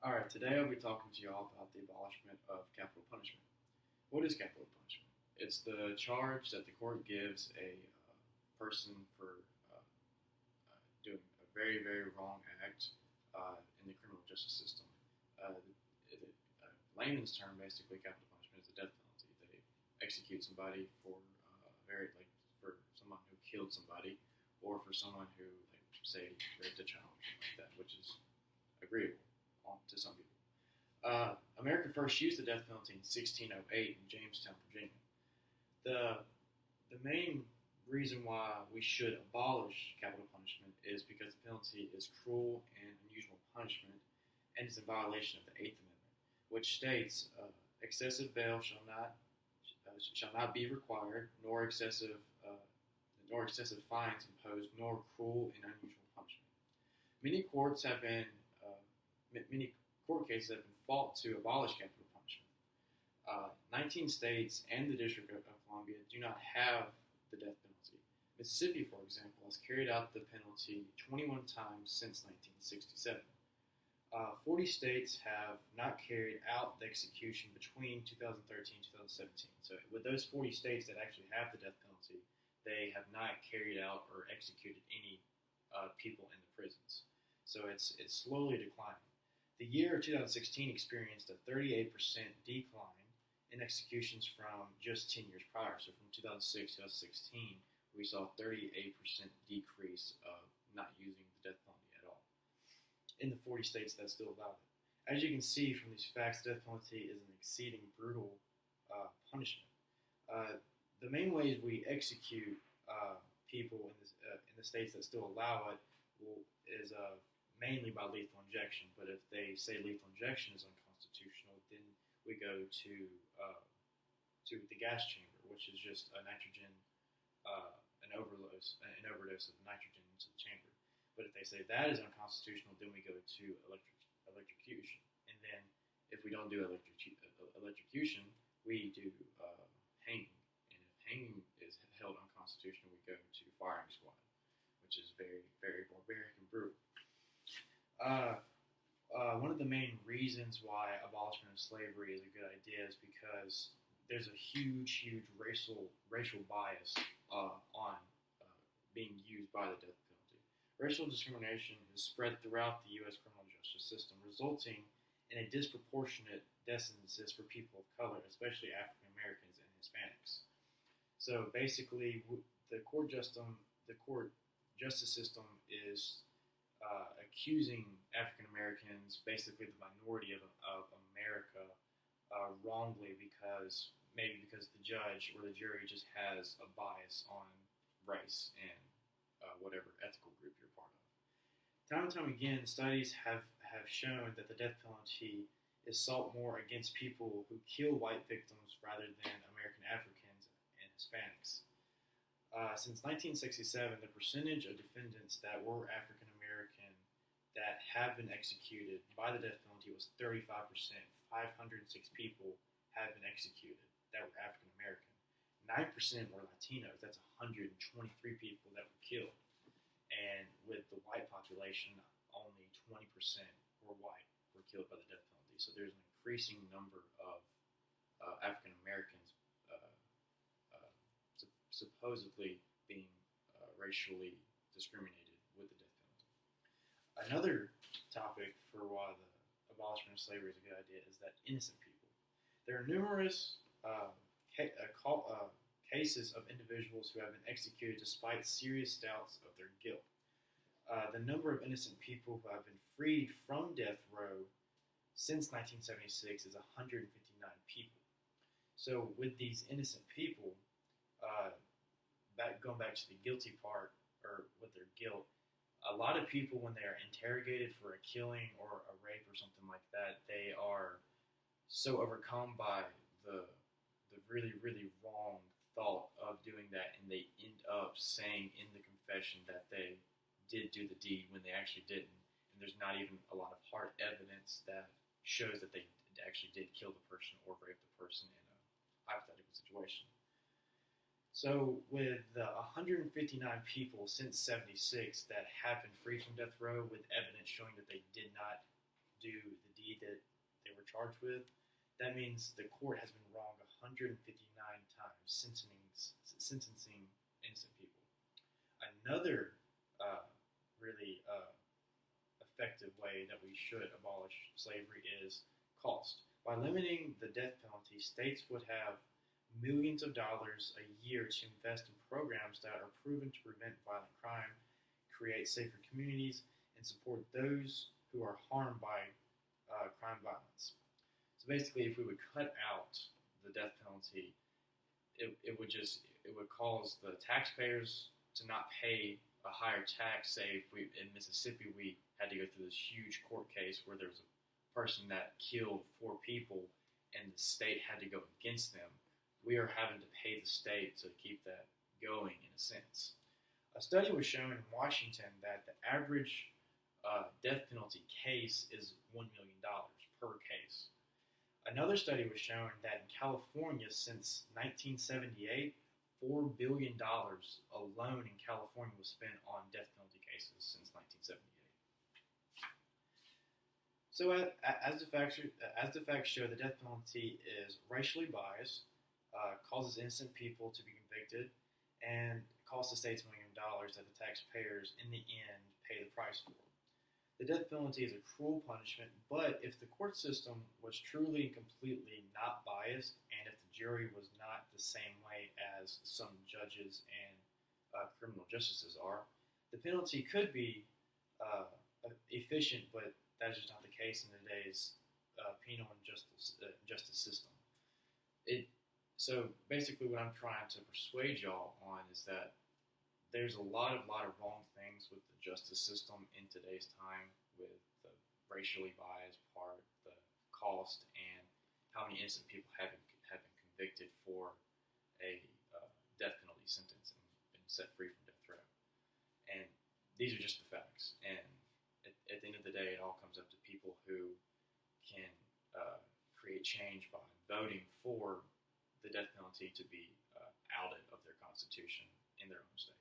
Alright, today I'll be talking to y'all about the abolishment of capital punishment. What is capital punishment? It's the charge that the court gives a person for doing a very, very wrong act in the criminal justice system. Layman's term, basically, capital punishment is the death penalty. They execute somebody for for someone who killed somebody, or for someone who, say, raped a child or something like that, which is agreeable to some people. America first used the death penalty in 1608 in Jamestown, Virginia. The main reason why we should abolish capital punishment is because the penalty is cruel and unusual punishment, and is in violation of the Eighth Amendment, which states excessive bail shall not be required, nor excessive fines imposed, nor cruel and unusual punishment. Many court cases have been fought to abolish capital punishment. 19 states and the District of Columbia do not have the death penalty. Mississippi, for example, has carried out the penalty 21 times since 1967. 40 states have not carried out the execution between 2013 and 2017. So with those 40 states that actually have the death penalty, they have not carried out or executed any people in the prisons. So it's slowly declining. The year 2016 experienced a 38% decline in executions from just 10 years prior. So from 2006 to 2016, we saw a 38% decrease of not using the death penalty at all in the 40 states that still allow it. As you can see from these facts, the death penalty is an exceeding brutal punishment. The main ways we execute people in the states that still allow it is mainly by lethal injection. But if they say lethal injection is unconstitutional, then we go to the gas chamber, which is just a nitrogen, an overdose of nitrogen into the chamber. But if they say that is unconstitutional, then we go to electrocution. And then if we don't do electrocution, we do hanging. And if hanging is held unconstitutional, we go to firing squad, which is very, very barbaric and brutal. One of the main reasons why abolishment of slavery is a good idea is because there's a huge racial bias on being used by the death penalty. Racial discrimination is spread throughout the U.S. criminal justice system, resulting in a disproportionate death sentences for people of color, especially African Americans and Hispanics. So basically, the court justice system is accusing African Americans, basically the minority of America, wrongly because the judge or the jury just has a bias on race and whatever ethical group you're part of. Time and time again, studies have shown that the death penalty is sought more against people who kill white victims rather than American Africans and Hispanics. Since 1967, the percentage of defendants that were African American that have been executed by the death penalty was 35%. 506 people have been executed that were African American. 9% were Latinos. That's 123 people that were killed. And with the white population, only 20% were killed by the death penalty. So there's an increasing number of African Americans supposedly being racially discriminated with the death penalty. Another topic for why the abolishment of slavery is a good idea is that innocent people. There are numerous cases of individuals who have been executed despite serious doubts of their guilt. The number of innocent people who have been freed from death row since 1976 is 159 people. So with these innocent people, going back to the guilty part, or with their guilt, a lot of people, when they are interrogated for a killing or a rape or something like that, they are so overcome by the really, really wrong thought of doing that, and they end up saying in the confession that they did do the deed when they actually didn't. And there's not even a lot of hard evidence that shows that they actually did kill the person or rape the person in a hypothetical situation. So with the 159 people since 76 that have been freed from death row with evidence showing that they did not do the deed charged with, that means the court has been wrong 159 times sentencing innocent people. Another really effective way that we should abolish slavery is cost. By limiting the death penalty, states would have millions of dollars a year to invest in programs that are proven to prevent violent crime, create safer communities, and support those who are harmed by crime violence. So basically, if we would cut out the death penalty, it would cause the taxpayers to not pay a higher tax. Say, if in Mississippi we had to go through this huge court case where there was a person that killed 4 people and the state had to go against them, we are having to pay the state to keep that going in a sense. A study was shown in Washington that the average death penalty case is $1 million per case. Another study was shown that in California since 1978, $4 billion alone in California was spent on death penalty cases since 1978. So as the facts show, the death penalty is racially biased, causes innocent people to be convicted, and costs the states $1 million that the taxpayers in the end pay the price for. The death penalty is a cruel punishment, but if the court system was truly and completely not biased, and if the jury was not the same way as some judges and criminal justices are, the penalty could be efficient, but that is just not the case in today's penal and justice system. So basically what I'm trying to persuade y'all on is that there's a lot of wrong things with the justice system in today's time, with the racially biased part, the cost, and how many innocent people have been convicted for a death penalty sentence and been set free from death row. And these are just the facts. And at the end of the day, it all comes up to people who can create change by voting for the death penalty to be outed of their constitution in their own state.